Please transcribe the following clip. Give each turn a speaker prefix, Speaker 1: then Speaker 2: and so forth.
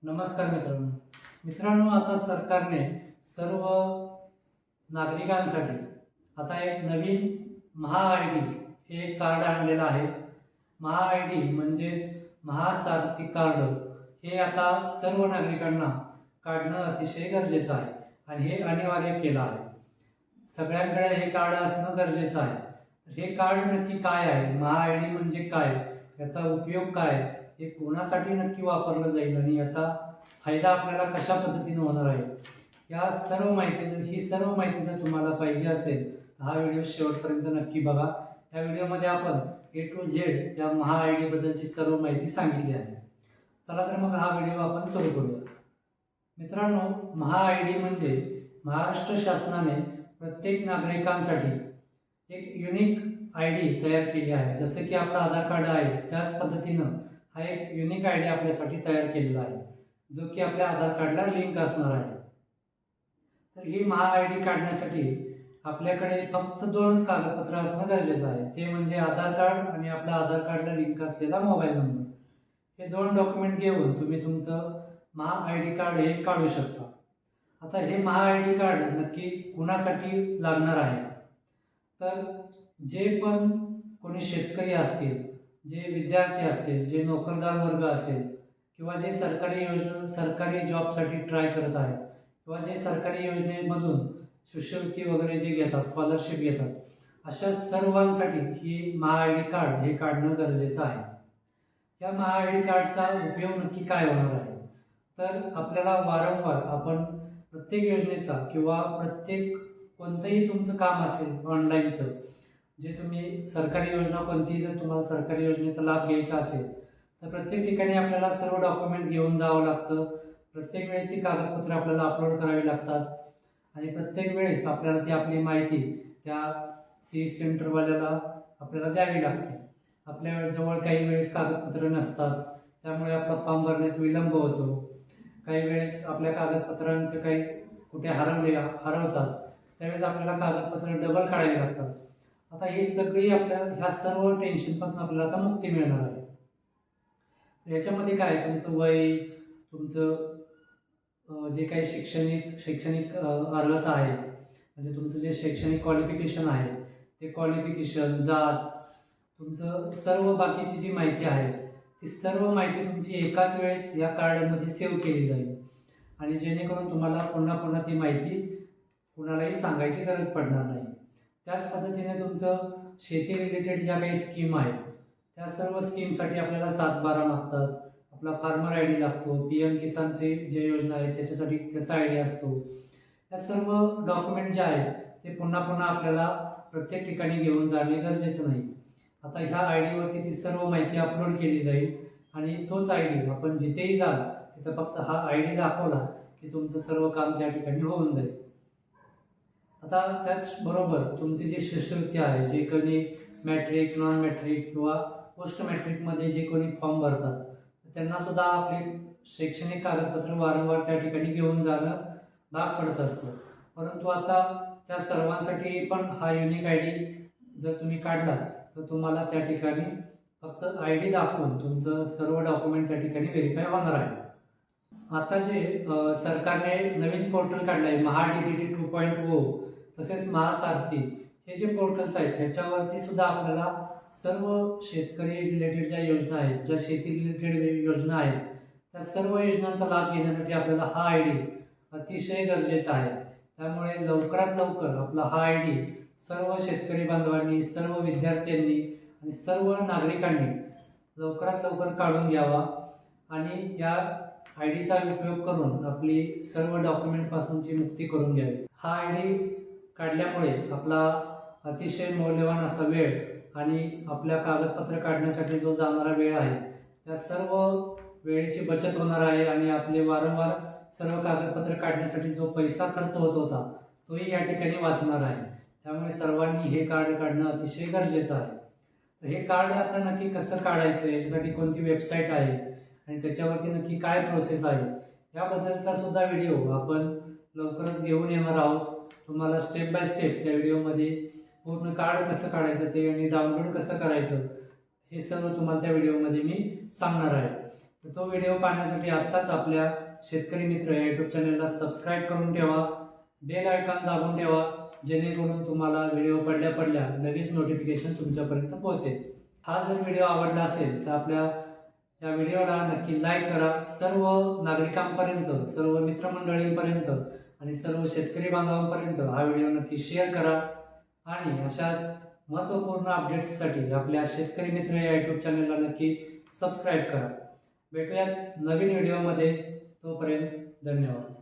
Speaker 1: नमस्कार मित्रांनो, आता सरकारने सर्व नागरिकांसाठी आता एक नवीन महा-आय-डी हे कार्ड आणलेलं आहे. महा-आय-डी म्हणजेच महासारथी कार्ड हे आता सर्व नागरिकांना काढणं अतिशय गरजेचं आहे आणि हे अनिवार्य केलं आहे. सगळ्यांकडे हे कार्ड असणं गरजेचं आहे. हे कार्ड नक्की काय आहे, महा-आय-डी म्हणजे काय, याचा उपयोग काय, हे कोणासाठी नक्की वापरलं जाईल आणि याचा फायदा आपल्याला कशा पद्धतीने होणार आहे, ही सर्व माहिती जर तुम्हाला पाहिजे असेल तर हा व्हिडिओ शेवटपर्यंत नक्की बघा. या व्हिडिओमध्ये आपण A to Z या महा-आय-डी बद्दलची सर्व माहिती सांगितली आहे. चला तर मग हा व्हिडिओ आपण सुरू करूया. मित्रांनो, महा-आय-डी म्हणजे महाराष्ट्र शासनाने प्रत्येक नागरिकांसाठी एक युनिक आय-डी तयार केली आहे. जसं की आपलं आधार कार्ड आहे त्याच पद्धतीनं हा एक युनिक आय-डी आपल्यासाठी तयार केलेला आहे, जो की आपल्या आधार कार्डला लिंक असणार आहे. तर ही महा-आय-डी काढण्यासाठी आपल्याकडे फक्त 2च कागदपत्र असणं गरजेचं आहे. ते म्हणजे आधार कार्ड आणि आपल्या आधार कार्डला लिंक असलेला मोबाईल नंबर. हे 2 डॉक्युमेंट घेऊन तुम्ही तुमचं महा-आय-डी कार्ड हे काढू शकता. आता हे महा-आय-डी कार्ड नक्की कुणासाठी लागणार आहे, तर जे पण कोणी शेतकरी असतील, जे विद्यार्थी असतील, जे नोकरदार वर्ग असेल किंवा जे सरकारी जॉबसाठी ट्राय करत आहेत किंवा जे सरकारी योजनेमधून शिष्यवृत्ती वगैरे जे घेतात, स्कॉलरशिप घेतात, अशा सर्वांसाठी ही महा-आय-डी कार्ड हे काढणं गरजेचं आहे. या महा-आय-डी कार्डचा उपयोग नक्की काय होणार आहे, तर आपल्याला वारंवार आपण प्रत्येक योजनेचा किंवा प्रत्येक कोणतंही तुमचं काम असेल ऑनलाईनचं, जे तुम्ही सरकारी योजना कोणतीही जर तुम्हाला सरकारी योजनेचा लाभ घ्यायचा असेल तर प्रत्येक ठिकाणी आपल्याला सर्व डॉक्युमेंट घेऊन जावं लागतं. प्रत्येक वेळेस ती कागदपत्र आपल्याला अपलोड करावी लागतात आणि प्रत्येक वेळेस आपल्याला ती आपली माहिती त्या सेंटरवाल्याला आपल्याला द्यावी लागते. आपल्या जवळ काही वेळेस कागदपत्र नसतात, त्यामुळे आपला फॉर्म भरण्यास विलंब होतो. काही वेळेस आपल्या कागदपत्रांचं काही कुठे हरवतात, त्यावेळेस आपल्याला कागदपत्र डबल काढावी लागतात. आता ही सगळी ह्या सर्व टेन्शनपासून आपल्याला आता मुक्ती मिळणार आहे. याच्यामध्ये काय, तुमचं वय, तुमचं जे काही शैक्षणिक अर्हता आहे, म्हणजे तुमचं जे शैक्षणिक क्वालिफिकेशन आहे ते क्वालिफिकेशन, जात, तुमचं सर्व बाकीची जी माहिती आहे ती सर्व माहिती तुमची एकाच वेळेस या कार्डमध्ये सेव्ह केली जाईल आणि जेणेकरून तुम्हाला पुन्हा पुन्हा ती माहिती कुणालाही सांगायची गरज पडणार नाही. त्याच पद्धतीने तुमचं शेती रिलेटेड ज्या काही स्कीम आहेत त्या सर्व स्कीमसाठी आपल्याला 7/12 मागतात. आपला फार्मर आय-डी लागतो. PM किसानचे जे योजना आहेत त्याच्यासाठी त्याचा आय-डी असतो. या सर्व डॉक्युमेंट जे आहेत ते पुन्हा पुन्हा आपल्याला प्रत्येक ठिकाणी घेऊन जाणे गरजेचं नाही. आता ह्या आय-डीवरती ती सर्व माहिती अपलोड केली जाईल आणि तोच आय-डी आपण जिथेही जाल तिथं फक्त हा आय-डी दाखवला की तुमचं सर्व काम त्या ठिकाणी होऊन जाईल. आता त्याचबरोबर तुमचे जे शिष्यवृत्ती आहे, जे कोणी मॅट्रिक, नॉन मॅट्रिक किंवा पोस्ट मॅट्रिकमध्ये जे कोणी फॉर्म भरतात त्यांनासुद्धा आपले शैक्षणिक कागदपत्र वारंवार त्या ठिकाणी घेऊन जाणं भाग पडत असतं. परंतु आता त्या सर्वांसाठी पण हा युनिक आय-डी जर तुम्ही काढला तर तुम्हाला त्या ठिकाणी फक्त आय-डी दाखवून तुमचं सर्व डॉक्युमेंट त्या ठिकाणी व्हेरीफाय होणार आहे. आता जे सरकारने नवीन पोर्टल काढलं आहे, महा-DBT 2.0, तसेच महासारथी, हे जे पोर्टल्स आहेत ह्याच्यावरती सुद्धा आपल्याला सर्व शेतकरी रिलेटेड ज्या योजना आहेत, ज्या शेती रिलेटेड योजना आहेत, त्या सर्व योजनांचा लाभ घेण्यासाठी आपल्याला हा आय-डी अतिशय गरजेचा आहे. त्यामुळे लवकरात लवकर आपला हा आय-डी सर्व शेतकरी बांधवांनी, सर्व विद्यार्थ्यांनी आणि सर्व नागरिकांनी लवकरात लवकर काढून घ्यावा आणि या आय-डीचा उपयोग करून आपली सर्व डॉक्युमेंटपासूनची मुक्ती करून घ्यावी. हा आय-डी काढल्यामुळे आपला अतिशय मौल्यवान असा वेळ आणि आपल्या कागदपत्र काढण्यासाठी जो जाणारा वेळ आहे त्या सर्व वेळेची बचत होणार आहे आणि आपले वारंवार सर्व कागदपत्र काढण्यासाठी जो पैसा खर्च होत होता तोही या ठिकाणी वाचणार आहे. त्यामुळे सर्वांनी हे कार्ड काढणं अतिशय गरजेचं आहे. तर हे कार्ड आता नक्की कसं काढायचं, याच्यासाठी कोणती वेबसाईट आहे आणि त्याच्यावरती नक्की काय प्रोसेस आहे, याबद्दलचा सुद्धा व्हिडिओ आपण लवकरच घेऊन येणार आहोत. तुम्हाला स्टेप बाय स्टेप त्या व्हिडिओमध्ये पूर्ण कार्ड कसं काढायचं ते आणि डाउनलोड कसं करायचं हे सर्व तुम्हाला त्या व्हिडिओमध्ये मी सांगणार आहे. तर तो व्हिडिओ पाहण्यासाठी आत्ताच आपल्या शेतकरी मित्र या यूट्यूब चॅनलला सबस्क्राईब करून ठेवा, बेल आयकॉन दाबून ठेवा, जेणेकरून तुम्हाला व्हिडिओ पडल्या लगेच नोटिफिकेशन तुमच्यापर्यंत पोहोचेल. हा जर व्हिडिओ आवडला असेल तर आपल्या या व्हिडिओला नक्की लाईक करा. सर्व नागरिकांपर्यंत, सर्व मित्रमंडळींपर्यंत आणि सर्व शेतकरी बांधवांपर्यंत हा व्हिडिओ नक्की शेअर करा. आणि अशाच महत्त्वपूर्ण अपडेट्ससाठी आपल्या शेतकरी मित्र या यूट्यूब चॅनलला नक्की सबस्क्राईब करा. भेटूयात नवीन व्हिडिओमध्ये. तोपर्यंत धन्यवाद.